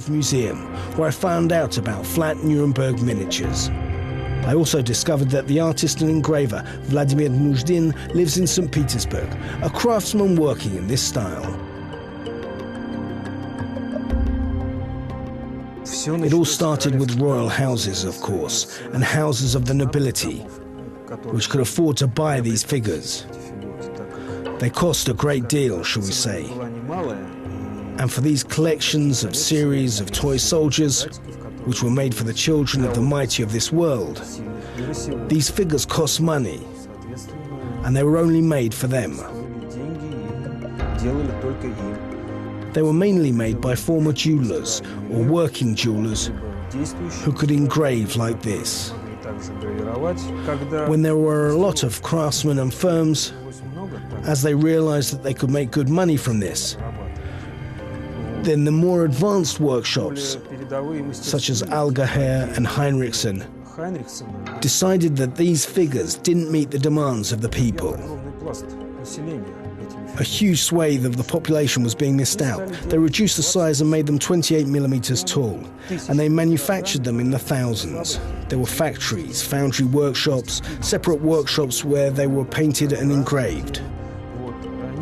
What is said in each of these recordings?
Museum, where I found out about flat Nuremberg miniatures. I also discovered that the artist and engraver Vladimir Nujdin lives in St. Petersburg, a craftsman working in this style. It all started with royal houses, of course, and houses of the nobility, which could afford to buy these figures. They cost a great deal, shall we say. And for these collections of series of toy soldiers, which were made for the children of the mighty of this world, these figures cost money, and they were only made for them. They were mainly made by former jewelers or working jewelers who could engrave like this. When there were a lot of craftsmen and firms, as they realized that they could make good money from this, then the more advanced workshops, such as Algaher and Heinrichsen, decided that these figures didn't meet the demands of the people. A huge swathe of the population was being missed out. They reduced the size and made them 28 millimeters tall, and they manufactured them in the thousands. There were factories, foundry workshops, separate workshops where they were painted and engraved.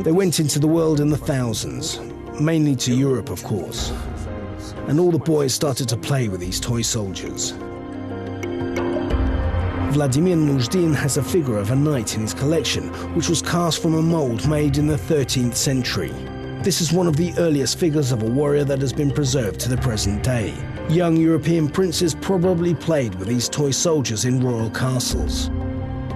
They went into the world in the thousands, mainly to Europe, of course. And all the boys started to play with these toy soldiers. Vladimir Nujdin has a figure of a knight in his collection, which was cast from a mold made in the 13th century. This is one of the earliest figures of a warrior that has been preserved to the present day. Young European princes probably played with these toy soldiers in royal castles.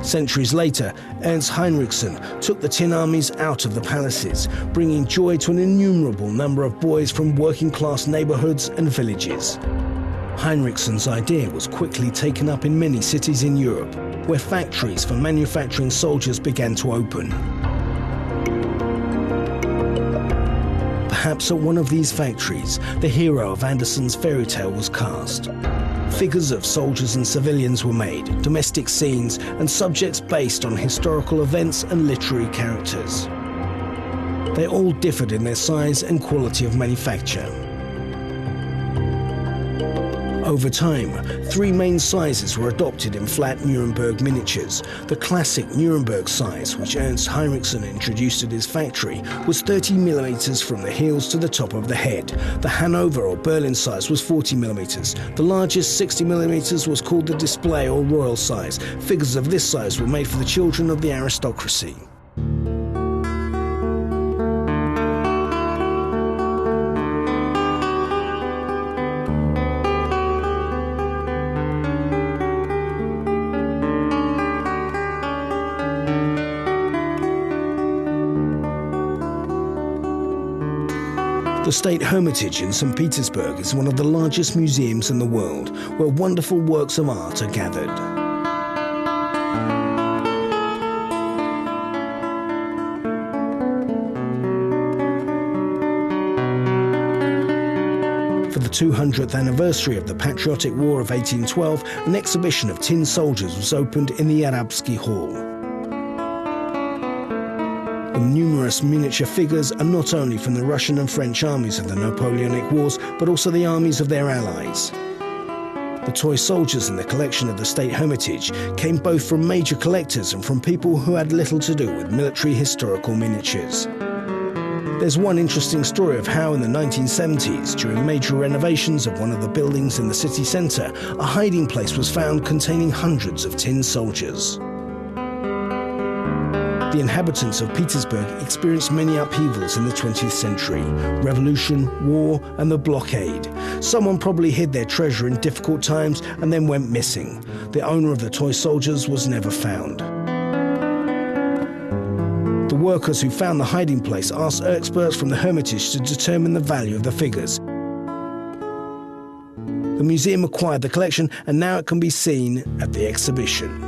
Centuries later, Ernst Heinrichsen took the tin armies out of the palaces, bringing joy to an innumerable number of boys from working-class neighborhoods and villages. Heinrichsen's idea was quickly taken up in many cities in Europe, where factories for manufacturing soldiers began to open. Perhaps at one of these factories, the hero of Andersen's fairy tale was cast. Figures of soldiers and civilians were made, domestic scenes, and subjects based on historical events and literary characters. They all differed in their size and quality of manufacture. Over time, three main sizes were adopted in flat Nuremberg miniatures. The classic Nuremberg size, which Ernst Heinrichsen introduced at his factory, was 30 millimeters from the heels to the top of the head. The Hanover or Berlin size was 40 millimeters. The largest, 60 millimeters, was called the display or royal size. Figures of this size were made for the children of the aristocracy. The State Hermitage in St. Petersburg is one of the largest museums in the world, where wonderful works of art are gathered. For the 200th anniversary of the Patriotic War of 1812, an exhibition of tin soldiers was opened in the Arabsky Hall. The numerous miniature figures are not only from the Russian and French armies of the Napoleonic Wars, but also the armies of their allies. The toy soldiers in the collection of the State Hermitage came both from major collectors and from people who had little to do with military historical miniatures. There's one interesting story of how in the 1970s, during major renovations of one of the buildings in the city centre, a hiding place was found containing hundreds of tin soldiers. The inhabitants of Petersburg experienced many upheavals in the 20th century: revolution, war, and the blockade. Someone probably hid their treasure in difficult times and then went missing. The owner of the toy soldiers was never found. The workers who found the hiding place asked experts from the Hermitage to determine the value of the figures. The museum acquired the collection, and now it can be seen at the exhibition.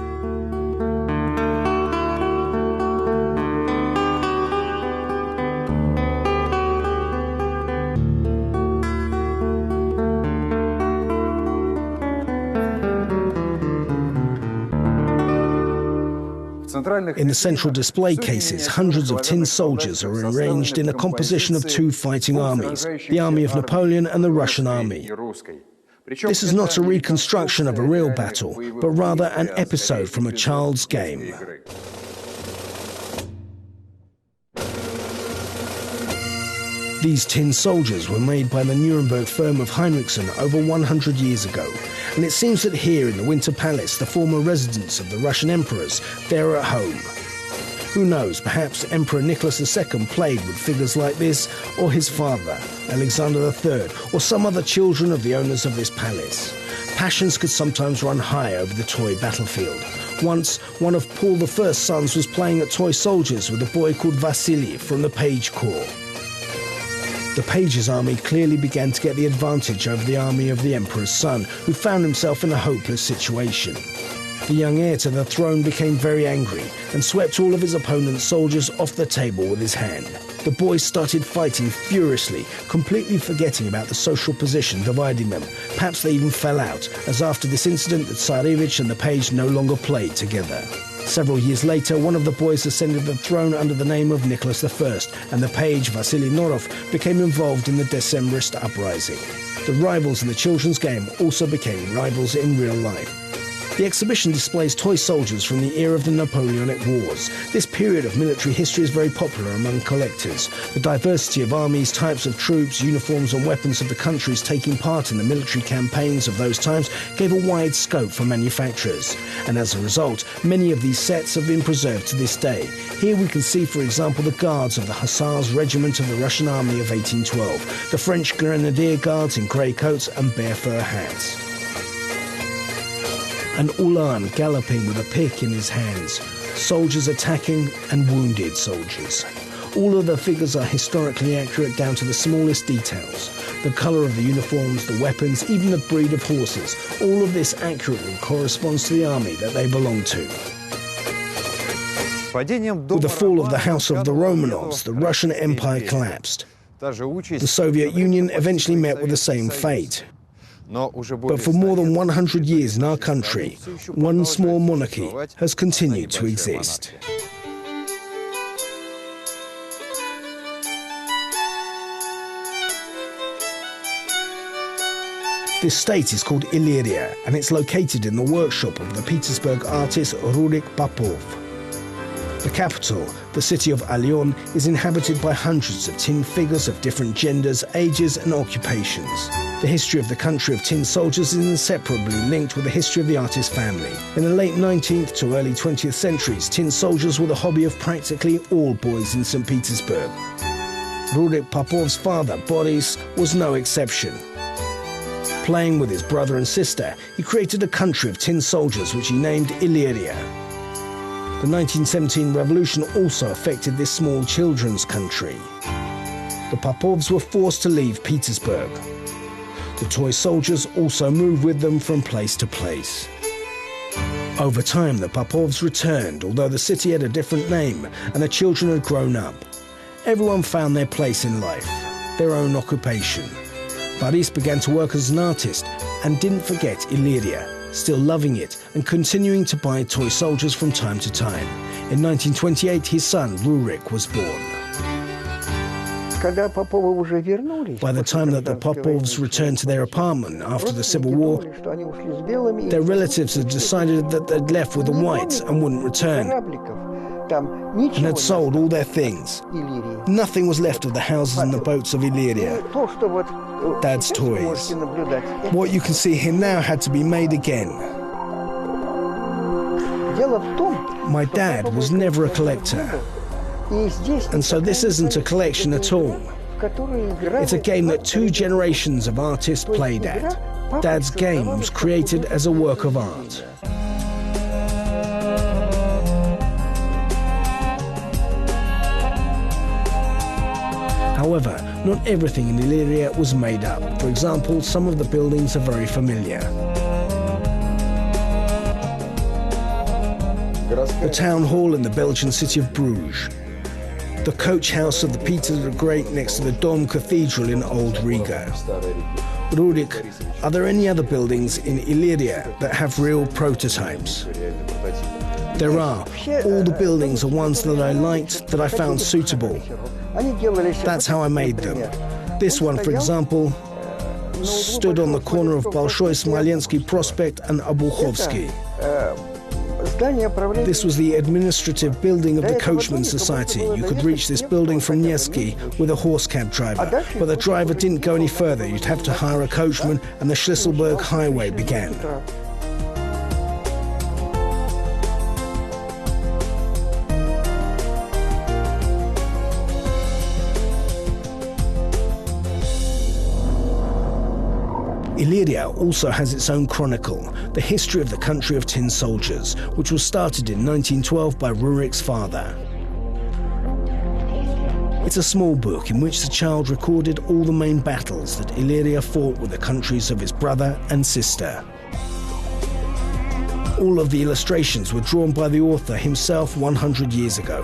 In the central display cases, hundreds of tin soldiers are arranged in a composition of two fighting armies, the army of Napoleon and the Russian army. This is not a reconstruction of a real battle, but rather an episode from a child's game. These tin soldiers were made by the Nuremberg firm of Heinrichsen over 100 years ago, and it seems that here in the Winter Palace, the former residence of the Russian emperors, they're at home. Who knows, perhaps Emperor Nicholas II played with figures like this, or his father, Alexander III, or some other children of the owners of this palace. Passions could sometimes run high over the toy battlefield. Once, one of Paul I's sons was playing at toy soldiers with a boy called Vasily from the Page Corps. The Page's army clearly began to get the advantage over the army of the emperor's son, who found himself in a hopeless situation. The young heir to the throne became very angry and swept all of his opponent's soldiers off the table with his hand. The boys started fighting furiously, completely forgetting about the social position dividing them. Perhaps they even fell out, as after this incident the Tsarevich and the Page no longer played together. Several years later, one of the boys ascended the throne under the name of Nicholas I, and the page, Vasily Norov, became involved in the Decembrist uprising. The rivals in the children's game also became rivals in real life. The exhibition displays toy soldiers from the era of the Napoleonic Wars. This period of military history is very popular among collectors. The diversity of armies, types of troops, uniforms and weapons of the countries taking part in the military campaigns of those times gave a wide scope for manufacturers. And as a result, many of these sets have been preserved to this day. Here we can see, for example, the guards of the Hussars Regiment of the Russian Army of 1812, the French Grenadier Guards in grey coats and bear fur hats. An Ulan galloping with a pick in his hands, soldiers attacking and wounded soldiers. All of the figures are historically accurate down to the smallest details. The colour of the uniforms, the weapons, even the breed of horses, all of this accurately corresponds to the army that they belong to. With the fall of the House of the Romanovs, the Russian Empire collapsed. The Soviet Union eventually met with the same fate. But for more than 100 years in our country, one small monarchy has continued to exist. This state is called Illyria, and it's located in the workshop of the Petersburg artist Rurik Popov. The capital, the city of Alyon, is inhabited by hundreds of tin figures of different genders, ages and occupations. The history of the country of tin soldiers is inseparably linked with the history of the artist family. In the late 19th to early 20th centuries, tin soldiers were the hobby of practically all boys in St. Petersburg. Rurik Popov's father, Boris, was no exception. Playing with his brother and sister, he created a country of tin soldiers which he named Illyria. The 1917 revolution also affected this small children's country. The Popovs were forced to leave Petersburg. The toy soldiers also moved with them from place to place. Over time, the Popovs returned, although the city had a different name and the children had grown up. Everyone found their place in life, their own occupation. Boris began to work as an artist and didn't forget Illyria, still loving it and continuing to buy toy soldiers from time to time. In 1928, his son, Rurik, was born. By the time that the Popovs returned to their apartment after the Civil War, their relatives had decided that they'd left with the whites and wouldn't return, and had sold all their things. Nothing was left of the houses and the boats of Illyria, Dad's toys. What you can see here now had to be made again. My dad was never a collector, and so this isn't a collection at all. It's a game that two generations of artists played at. Dad's game was created as a work of art. However, not everything in Illyria was made up. For example, some of the buildings are very familiar. The town hall in the Belgian city of Bruges. The coach house of the Peter the Great next to the Dom Cathedral in Old Riga. Rurik, are there any other buildings in Illyria that have real prototypes? There are. All the buildings are ones that I liked, that I found suitable. That's how I made them. This one, for example, stood on the corner of Bolshoi Smolensky Prospect and Obukhovsky. This was the administrative building of the Coachman Society. You could reach this building from Nevsky with a horse cab driver, but the driver didn't go any further. You'd have to hire a coachman, and the Schlisselburg Highway began. Illyria also has its own chronicle, the history of the country of tin soldiers, which was started in 1912 by Rurik's father. It's a small book in which the child recorded all the main battles that Illyria fought with the countries of his brother and sister. All of the illustrations were drawn by the author himself 100 years ago.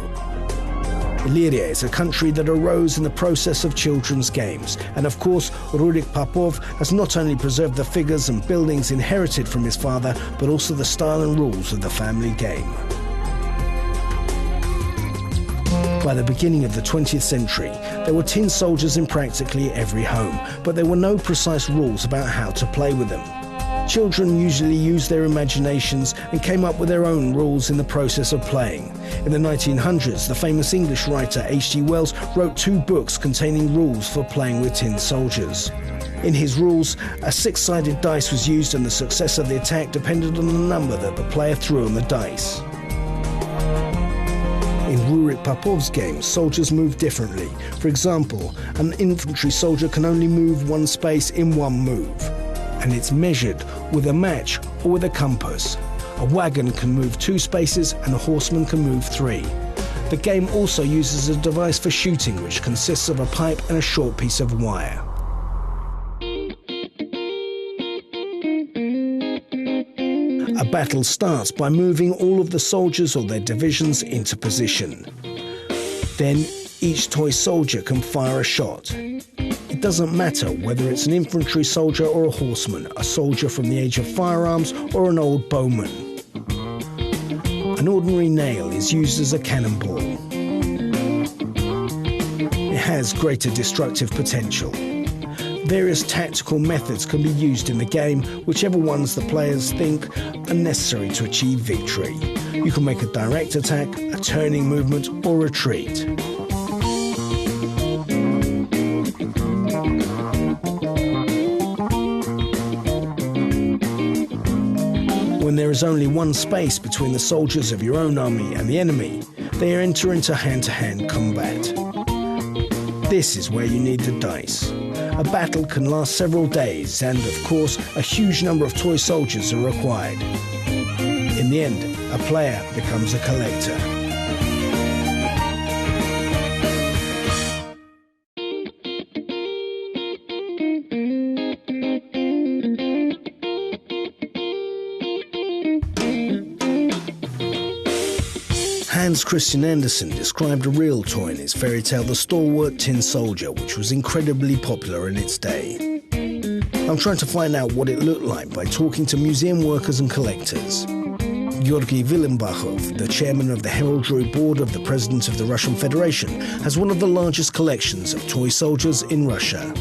Illyria is a country that arose in the process of children's games, and of course Rurik Popov has not only preserved the figures and buildings inherited from his father, but also the style and rules of the family game. By the beginning of the 20th century, there were tin soldiers in practically every home, but there were no precise rules about how to play with them. Children usually used their imaginations and came up with their own rules in the process of playing. In the 1900s, the famous English writer H.G. Wells wrote 2 books containing rules for playing with tin soldiers. In his rules, a 6-sided dice was used, and the success of the attack depended on the number that the player threw on the dice. In Rurik Popov's game, soldiers move differently. For example, an infantry soldier can only move 1 space in 1 move, and it's measured with a match or with a compass. A wagon can move 2 spaces and a horseman can move 3. The game also uses a device for shooting, which consists of a pipe and a short piece of wire. A battle starts by moving all of the soldiers or their divisions into position. Then each toy soldier can fire a shot. It doesn't matter whether it's an infantry soldier or a horseman, a soldier from the age of firearms or an old bowman. An ordinary nail is used as a cannonball. It has greater destructive potential. Various tactical methods can be used in the game, whichever ones the players think are necessary to achieve victory. You can make a direct attack, a turning movement, or retreat. When there is only 1 space between the soldiers of your own army and the enemy, they enter into hand-to-hand combat. This is where you need the dice. A battle can last several days, and of course, a huge number of toy soldiers are required. In the end, a player becomes a collector. Hans Christian Andersen described a real toy in his fairy tale The Stalwart Tin Soldier, which was incredibly popular in its day. I'm trying to find out what it looked like by talking to museum workers and collectors. Georgy Villenbachov, the chairman of the Heraldry Board of the President of the Russian Federation, has one of the largest collections of toy soldiers in Russia.